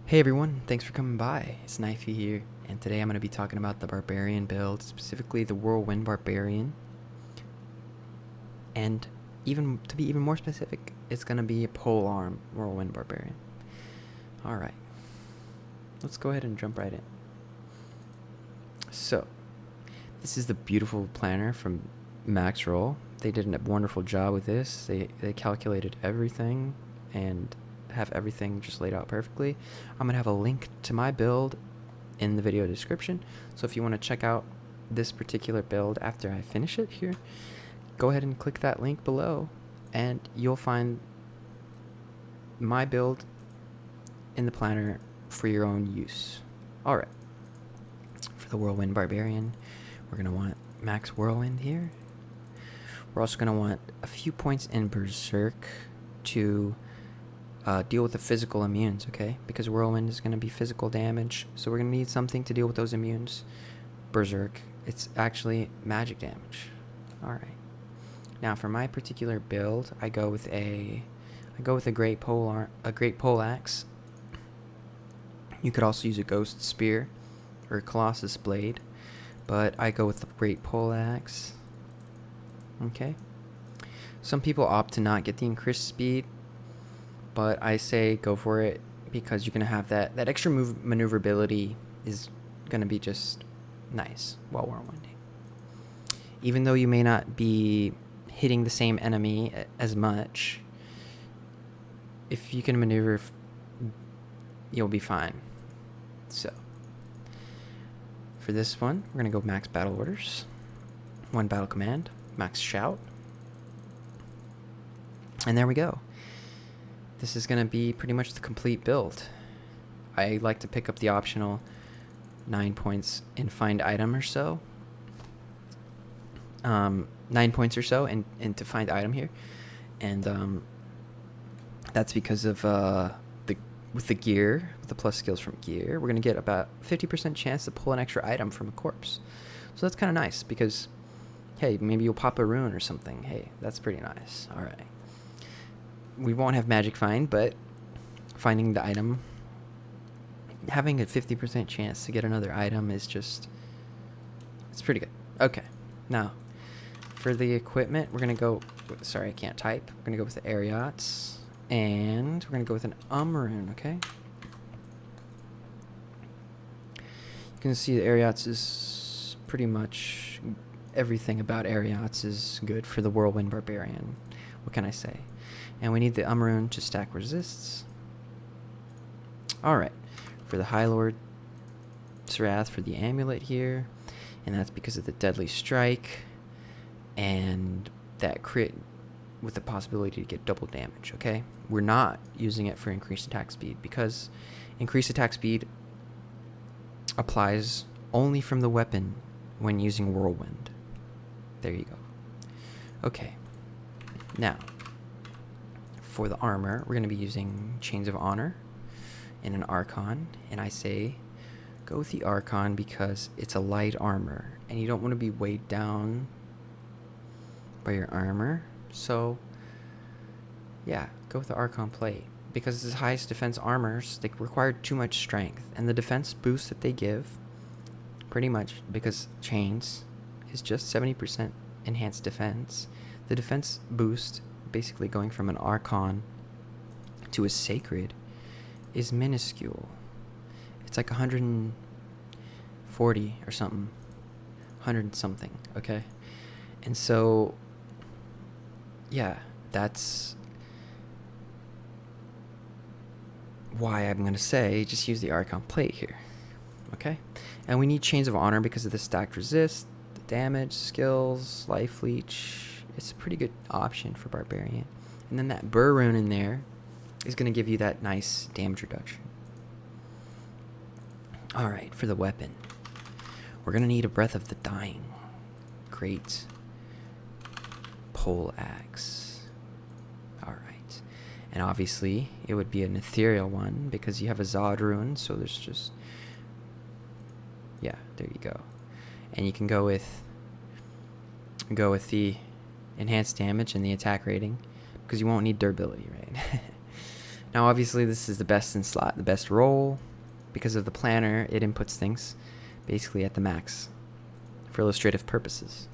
Hey everyone, thanks for coming by. It's Knifey here, and today I'm going to be talking about the Barbarian build, specifically the Whirlwind Barbarian. And even to be even more specific, it's going to be a Polearm Whirlwind Barbarian. Alright, let's go ahead and jump right in. So, this is the beautiful planner from Maxroll. They did a wonderful job with this. They calculated everything and have everything just laid out perfectly. I'm gonna have a link to my build in the video description, so if you want to check out this particular build after I finish it here, go ahead and click that link below and you'll find my build in the planner for your own use. Alright, for the Whirlwind Barbarian, we're gonna want max Whirlwind here. We're also gonna want a few points in Berserk to deal with the physical immunes, okay? Because Whirlwind is going to be physical damage, so we're going to need something to deal with those immunes. Berserk, it's actually magic damage. Alright. Now for my particular build, I go with a great poleaxe. You could also use a ghost spear or a colossus blade, but I go with the great poleaxe. Okay. Some people opt to not get the increased speed, but I say go for it because you're going to have that extra maneuverability is going to be just nice while whirlwinding. Even though you may not be hitting the same enemy as much, if you can maneuver, you'll be fine. So, for this one, we're going to go max battle orders, 1 battle command, max shout, and there we go. This is going to be pretty much the complete build. I like to pick up the optional 9 points in find item or so. 9 points or so and to find item here. And that's because of with the gear, with the plus skills from gear, we're going to get about 50% chance to pull an extra item from a corpse. So that's kind of nice because, hey, maybe you'll pop a rune or something. Hey, that's pretty nice. All right. We won't have magic find, but finding the item, having a 50% chance to get another item is just, it's pretty good. Okay, now for the equipment, we're gonna go, sorry I can't type, we're gonna go with the Ariots, and we're gonna go with an rune, okay? You can see the Ariots is pretty much, everything about Ariots is good for the Whirlwind Barbarian. What can I say? And we need the rune to stack resists. Alright, for the High Lord's Wrath for the amulet here, and that's because of the Deadly Strike and that crit with the possibility to get double damage, okay? We're not using it for increased attack speed because increased attack speed applies only from the weapon when using Whirlwind. There you go. Okay, now for the armor, we're going to be using Chains of Honor and an Archon, and I say go with the Archon because it's a light armor, and you don't want to be weighed down by your armor, so yeah, go with the Archon plate, because it's highest defense armors, they require too much strength, and the defense boost that they give, pretty much, because Chains is just 70% enhanced defense, the defense boost basically going from an Archon to a Sacred is minuscule. It's like 140 or something, 100 something, okay? And so, yeah, that's why I'm going to say just use the Archon plate here, okay? And we need Chains of Honor because of the stacked resist, the damage, skills, life leech. It's a pretty good option for Barbarian. And then that Burr rune in there is going to give you that nice damage reduction. Alright, for the weapon, we're going to need a Breath of the Dying. Great poleaxe. Alright. And obviously, it would be an ethereal one because you have a Zod rune, so there's just, yeah, there you go. And you can go with the enhanced damage and the attack rating because you won't need durability, right? Now, obviously, this is the best in slot, the best roll. Because of the planner, it inputs things basically at the max for illustrative purposes.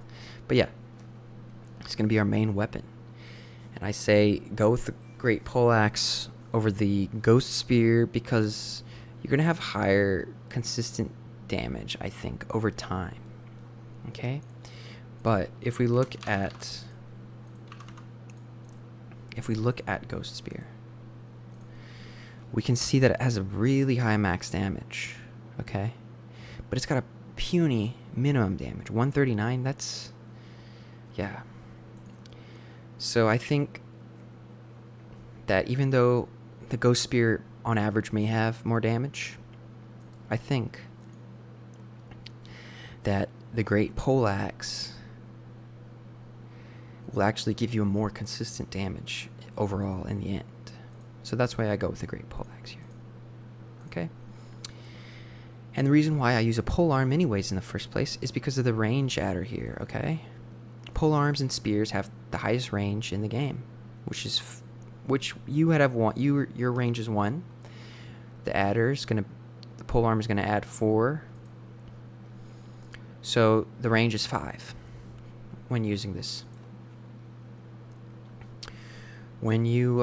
But yeah, it's going to be our main weapon. And I say go with the Great Poleaxe over the Ghost Spear because you're going to have higher consistent damage, I think, over time. Okay? But if we look at Ghost Spear, we can see that it has a really high max damage, okay? But it's got a puny minimum damage, 139, that's, yeah. So I think that even though the Ghost Spear on average may have more damage, I think that the Great Poleaxe will actually give you a more consistent damage overall in the end. So that's why I go with the Great Poleaxe here. Okay? And the reason why I use a polearm anyways in the first place is because of the range adder here, okay? Polearms and spears have the highest range in the game, which you would have one. Your range is 1. The polearm is gonna add 4. So the range is 5 when using this. When you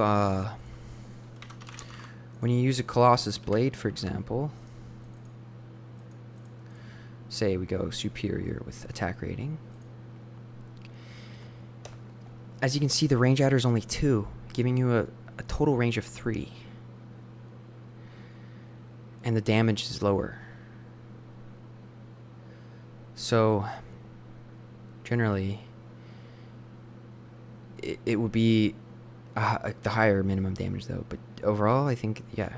use a Colossus Blade, for example, say we go superior with attack rating, as you can see, the range adder is only 2, giving you a total range of 3. And the damage is lower. So, generally, it would be the higher minimum damage, though. But overall, I think, yeah.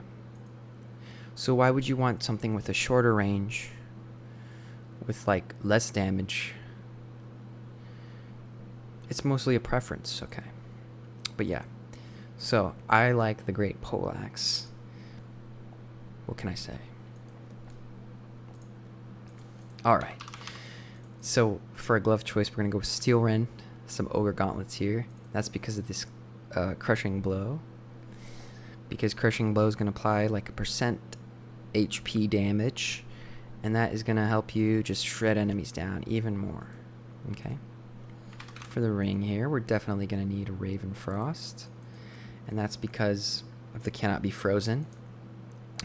So why would you want something with a shorter range with, like, less damage? It's mostly a preference, okay. But yeah. So, I like the Great Poleaxe. What can I say? Alright. So, for a glove choice, we're going to go with Steel Rend, some Ogre Gauntlets here. That's because of this Crushing Blow. Because Crushing Blow is going to apply like a % HP damage. And that is going to help you just shred enemies down even more. Okay. For the ring here, we're definitely going to need a Raven Frost. And that's because of the Cannot Be Frozen.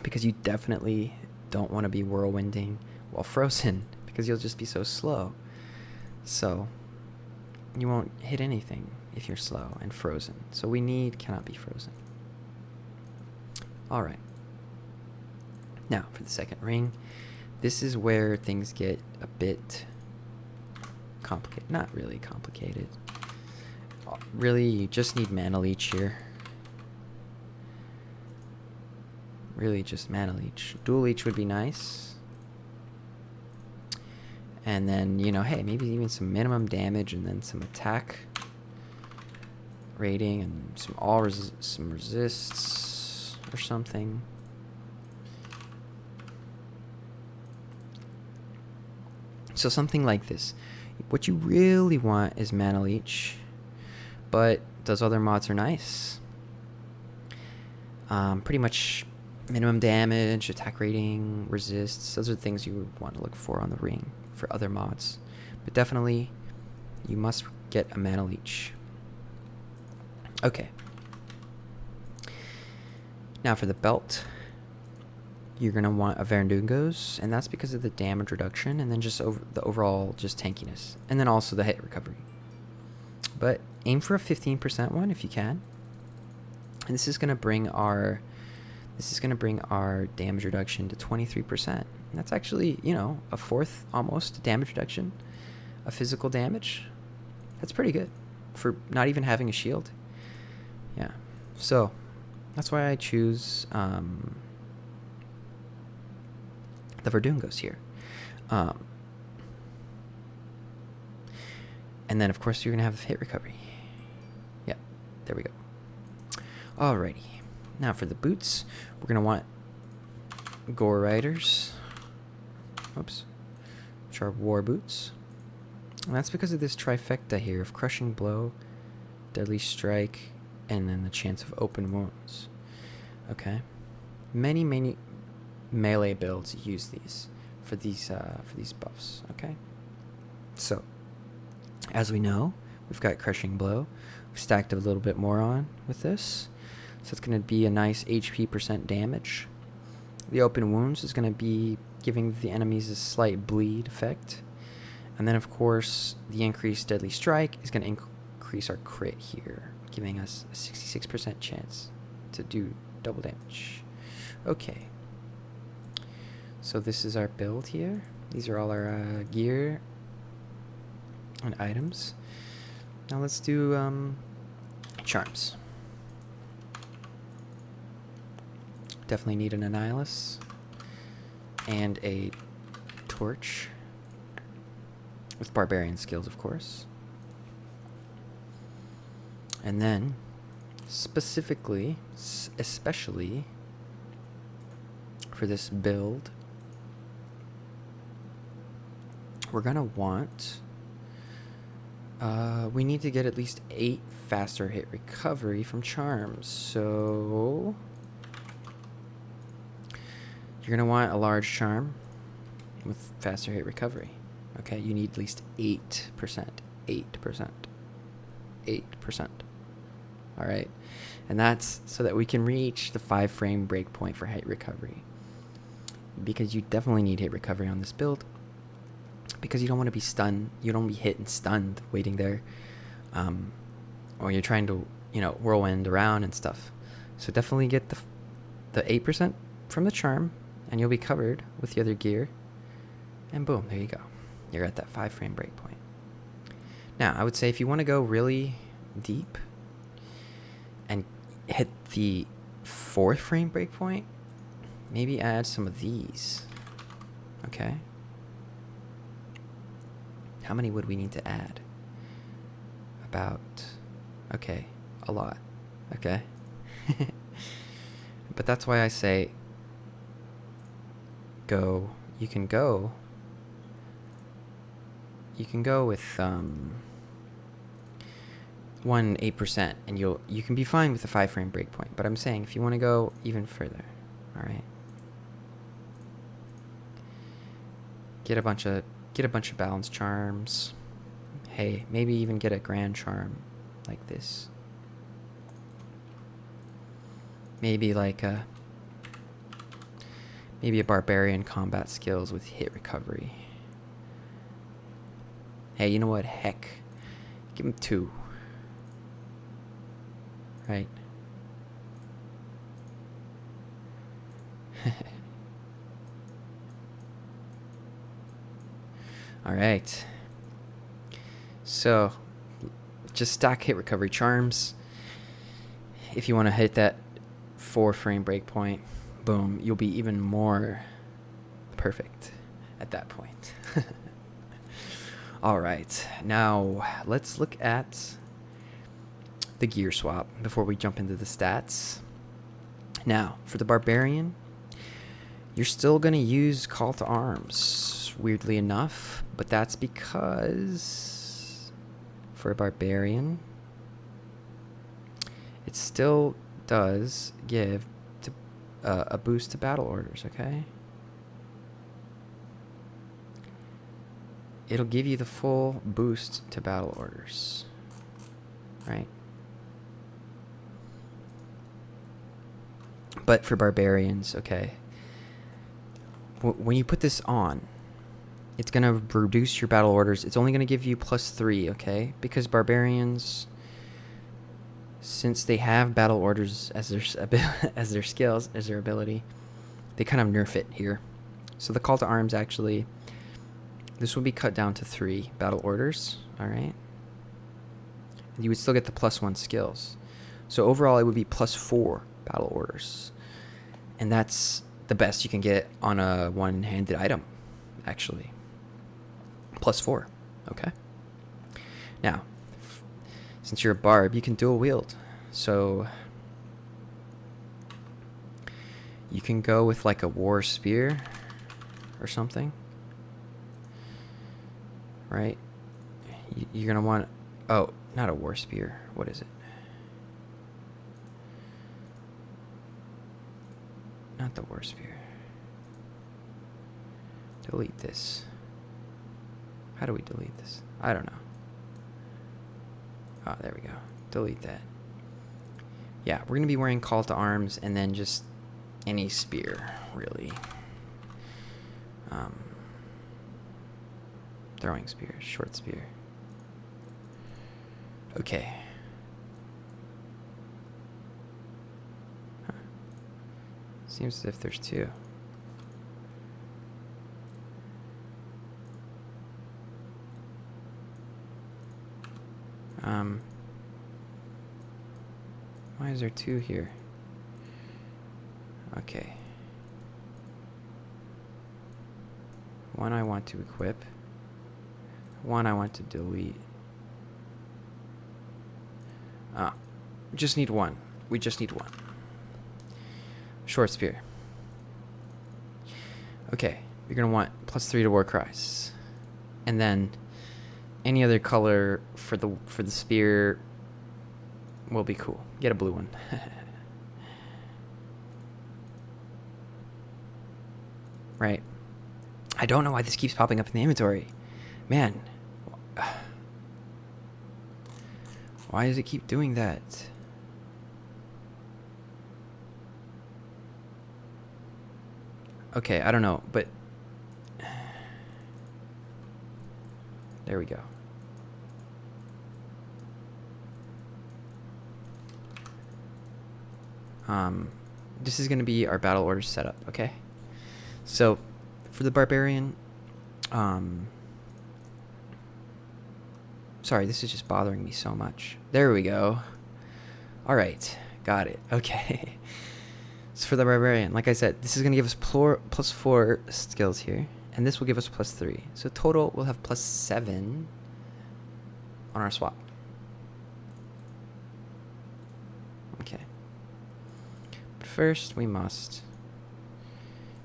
Because you definitely don't want to be whirlwinding while frozen. Because you'll just be so slow. So, you won't hit anything if you're slow and frozen. So we need Cannot Be Frozen. Alright. Now, for the second ring. This is where things get a bit complicated. Not really complicated. Really, you just need Mana Leech here. Really, just Mana Leech. Dual Leech would be nice. And then, you know, hey, maybe even some minimum damage and then some attack rating and some resists or something. So something like this. What you really want is Mana Leech, but those other mods are nice. Pretty much minimum damage, attack rating, resists. Those are the things you would want to look for on the ring for other mods. But definitely, you must get a Mana Leech. Okay. Now for the belt. You're going to want a Verdugo's, and that's because of the damage reduction, and then just the overall just tankiness, and then also the hit recovery. But aim for a 15% one if you can. And this is going to bring our damage reduction to 23%. And that's actually, you know, a fourth almost damage reduction of physical damage. That's pretty good for not even having a shield. Yeah. So, that's why I choose the Verdugo's here. And then, of course, you're going to have hit recovery. Yep, there we go. Alrighty. Now for the boots, we're going to want Gore Riders. Oops. Which are war boots. And that's because of this trifecta here of Crushing Blow, Deadly Strike, and then the chance of open wounds. Okay, many melee builds use these for these buffs. Okay, so as we know, we've got Crushing Blow. We've stacked a little bit more on with this, so it's going to be a nice HP % damage. The Open Wounds is going to be giving the enemies a slight bleed effect. And then, of course, the increased Deadly Strike is going to increase our crit here, giving us a 66% chance to do double damage. Okay. So this is our build here. These are all our gear and items. Now let's do charms. Definitely need an Annihilus and a torch with barbarian skills, of course. And then, especially for this build, we're gonna want, we need to get at least 8 faster hit recovery from charms. So you're gonna want a large charm with faster hit recovery. Okay, you need at least 8%. 8%. All right, and that's so that we can reach the 5-frame breakpoint for hit recovery. Because you definitely need hit recovery on this build. Because you don't want to be stunned. You don't want to be hit and stunned waiting there, or you're trying to, whirlwind around and stuff. So definitely get the 8% from the charm, and you'll be covered with the other gear. And boom, there you go. You're at that 5-frame breakpoint. Now, I would say if you want to go really deep and hit the 4th frame breakpoint, maybe add some of these. Okay. How many would we need to add? A lot. Okay. But that's why I say you can go with 8%, and you can be fine with the 5-frame breakpoint. But I'm saying if you want to go even further, all right, get a bunch of balance charms. Hey, maybe even get a grand charm like this. Maybe a barbarian combat skills with hit recovery. Hey, you know what? Heck, give him 2. Right? All right. So, just stack hit recovery charms. If you want to hit that 4-frame breakpoint, boom, you'll be even more perfect at that point. All right. Now, let's look at the gear swap before we jump into the stats. Now, for the barbarian, you're still going to use Call to Arms, weirdly enough, but that's because for a barbarian, it still does give a boost to battle orders, okay? It'll give you the full boost to battle orders, right? But for barbarians, okay, when you put this on, it's going to reduce your battle orders. It's only going to give you +3, okay? Because barbarians, since they have battle orders as their skills, as their ability, they kind of nerf it here. So the Call to Arms, actually, this will be cut down to 3 battle orders, all right? You would still get the +1 skills. So overall, it would be +4 battle orders. And that's the best you can get on a one-handed item, actually. +4, okay? Now, since you're a barb, you can dual wield. So you can go with a war spear or something, right? You're going to want, not a war spear. What is it? not the war spear. Delete this. How do we delete this? I don't know. Oh, there we go. Delete that. Yeah, we're going to be wearing call to arms and then just any spear, really. Throwing spear, short spear. Okay. Huh. Seems as if there's two. Why is there two here? Okay. One I want to equip. One I want to delete. Just need one. We just need one. Short spear. Okay, you're gonna want +3 to war cries. And then any other color for the spear will be cool. Get a blue one. Right. I don't know why this keeps popping up in the inventory. Man. Why does it keep doing that? Okay, I don't know, but there we go. This is going to be our battle order setup, okay? So, for the barbarian, sorry, this is just bothering me so much. There we go. All right, got it. Okay. So for the barbarian, like I said, this is going to give us +4 skills here, and this will give us +3. So total, we'll have +7 on our swap. Okay. But first, we must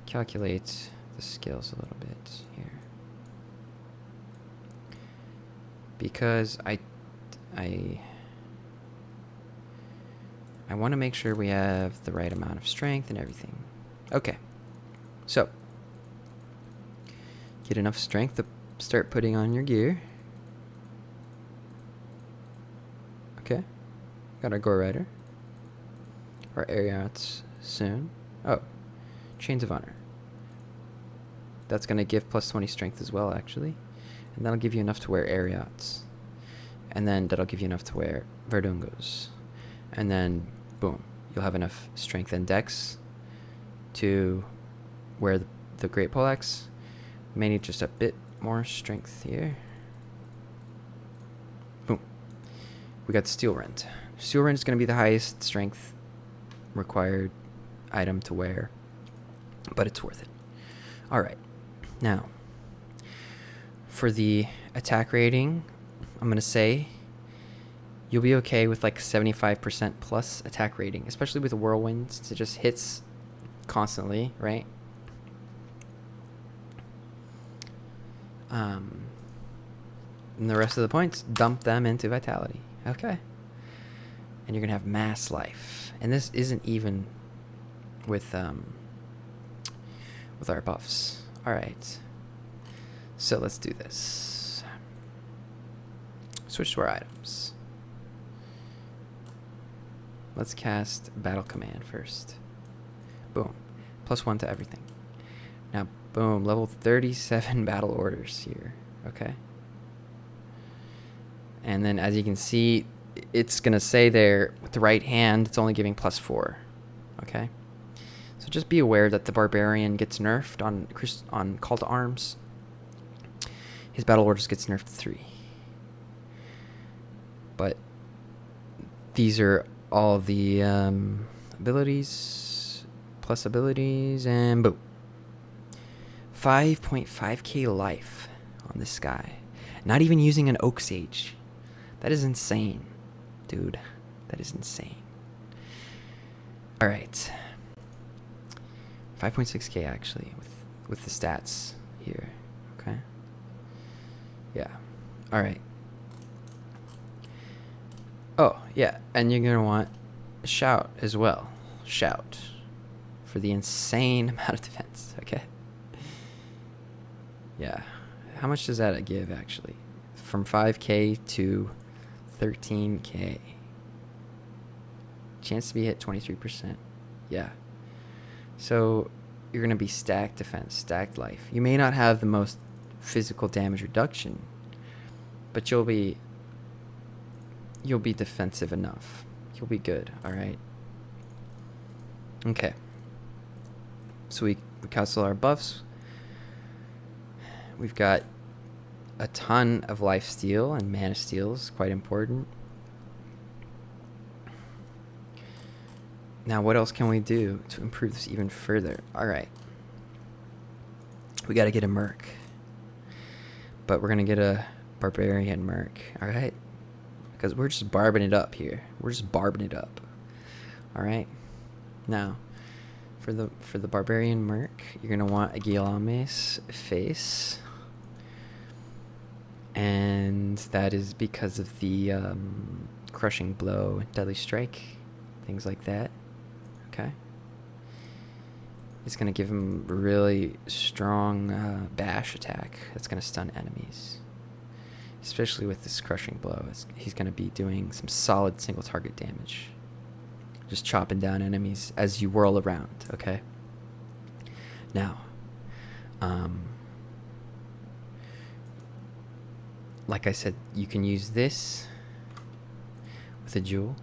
calculate the skills a little bit here, because I want to make sure we have the right amount of strength and everything. Okay, so get enough strength to start putting on your gear. Okay, got our Gore Rider. Our Ariats soon. Oh, Chains of Honor. That's going to give +20 strength as well, actually. And that'll give you enough to wear Ariats. And then that'll give you enough to wear Verdungos. And then, boom, you'll have enough strength and dex to wear the Great Poleaxe. May need just a bit more strength here. Boom. We got Steel Rend. Steel Rend is going to be the highest strength required item to wear, but it's worth it. All right. Now, for the attack rating, I'm going to say you'll be okay with like 75% plus attack rating, especially with the Whirlwind, since it just hits constantly, right? And the rest of the points, dump them into Vitality. Okay. And you're going to have mass life. And this isn't even with our buffs. All right. So let's do this. Switch to our items. Let's cast Battle Command first. Boom. +1 to everything. Now, boom. Level 37 battle orders here. Okay. And then as you can see, it's going to say there with the right hand, it's only giving +4. Okay. So just be aware that the Barbarian gets nerfed on Call to Arms. His battle orders gets nerfed to 3. But these are all the abilities, plus abilities, and boom. 5.5k life on this guy. Not even using an Oak Sage. That is insane, dude. That is insane. All right. 5.6k actually with the stats here. Okay. Yeah. All right. Oh, yeah. And you're going to want Shout as well. Shout for the insane amount of defense, okay? Yeah. How much does that give, actually? From 5k to 13k. Chance to be hit 23%. Yeah. So you're going to be stacked defense, stacked life. You may not have the most physical damage reduction, but you'll be defensive enough. You'll be good, all right? Okay. So we cancel our buffs. We've got a ton of life steal, and mana steal is quite important. Now, what else can we do to improve this even further? All right. We got to get a merc. But we're going to get a barbarian merc, all right? Because we're just barbing it up here. We're just barbing it up. All right? Now, for the barbarian merc, you're going to want a Guillaume's face. And that is because of the crushing blow, deadly strike, things like that. Okay. It's going to give him really strong bash attack that's going to stun enemies. Especially with this crushing blow. He's going to be doing some solid single target damage. Just chopping down enemies as you whirl around, okay? Now, like I said, you can use this with a jewel.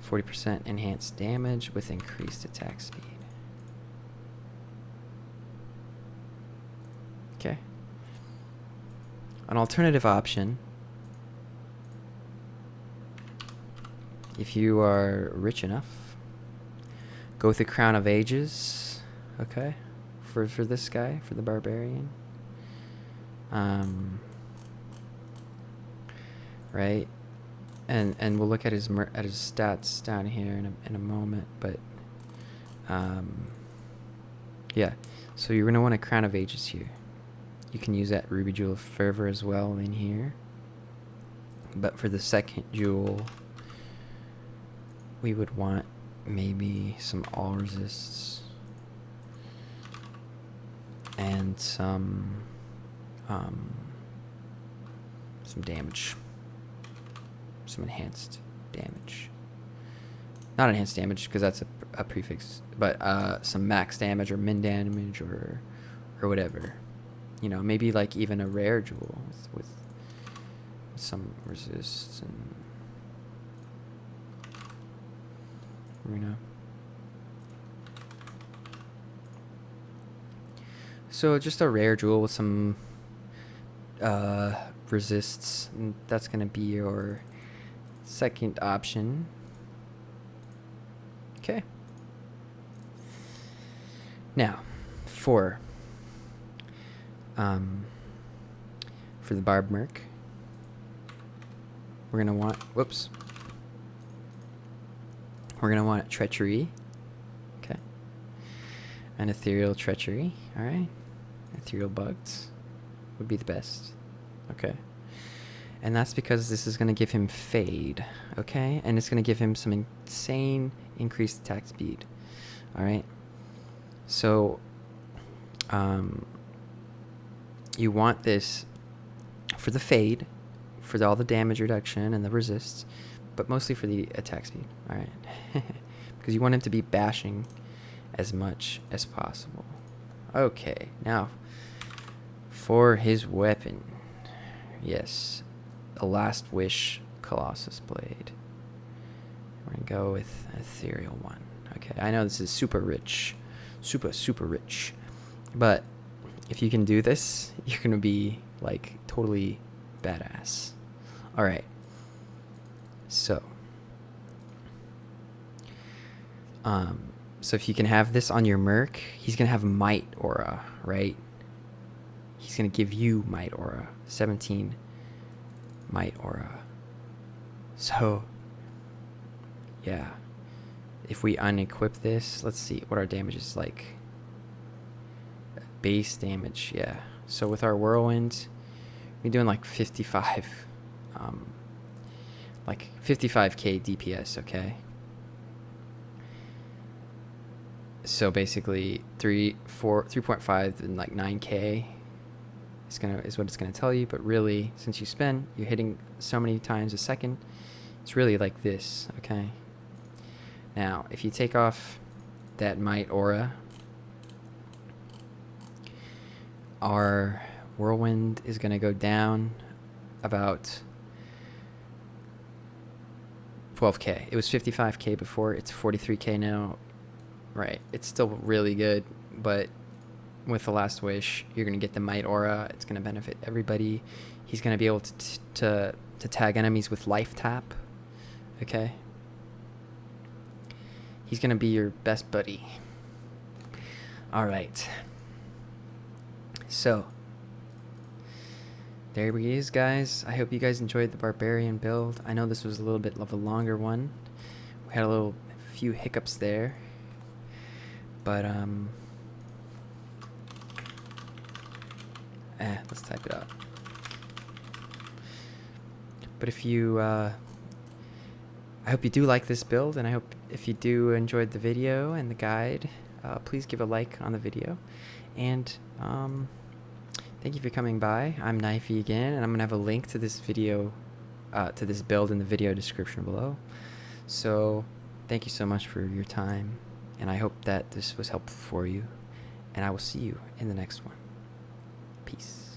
40% enhanced damage with increased attack speed. Okay. An alternative option, if you are rich enough, go with the Crown of Ages, okay, for this guy, for the barbarian. Right, and we'll look at his stats down here in a moment, but yeah. So you're gonna want a Crown of Ages here. You can use that Ruby Jewel of Fervor as well in here. But for the second jewel, we would want maybe some all resists and some damage, some enhanced damage. Not enhanced damage because that's a prefix, but some max damage or min damage or whatever. You know, maybe like even a rare jewel with some resists and, you know. So just a rare jewel with some resists, and that's going to be your second option. Okay. Now, for the Barb Merc, we're gonna want Treachery, okay, and Ethereal Treachery. All right, Ethereal Bugs would be the best, okay, and that's because this is gonna give him Fade, okay, and it's gonna give him some insane increased attack speed. All right, so you want this for the Fade, for all the damage reduction and the resists, but mostly for the attack speed, all right? Because you want him to be bashing as much as possible. Okay, now for his weapon, yes, the Last Wish Colossus Blade. We're gonna go with Ethereal one. Okay, I know this is super rich, super rich, but if you can do this, you're gonna be like totally badass. All right, so if you can have this on your Merc, he's gonna have Might Aura, right? He's gonna give you Might Aura, 17 Might Aura. So yeah, if we unequip this, let's see what our damage is like. Base damage, yeah. So with our Whirlwind, we're doing like 55, like 55k DPS, okay? So basically 3.5 and like 9K is what it's gonna tell you. But really, since you spin, you're hitting so many times a second, it's really like this, okay? Now, if you take off that Might Aura, our Whirlwind is gonna go down about 12K. It was 55K before, it's 43K now. Right, it's still really good, but with the Last Wish, you're gonna get the Might Aura. It's gonna benefit everybody. He's gonna be able to tag enemies with life tap. Okay. He's gonna be your best buddy. All right. So there he is, guys. I hope you guys enjoyed the Barbarian build. I know this was a little bit of a longer one. We had a few hiccups there, but let's type it out. But if you, I hope you do like this build, and I hope if you do enjoyed the video and the guide, please give a like on the video. And thank you for coming by. I'm Knifey again, and I'm gonna have a link to this video, to this build in the video description below. So thank you so much for your time, and I hope that this was helpful for you, and I will see you in the next one. Peace.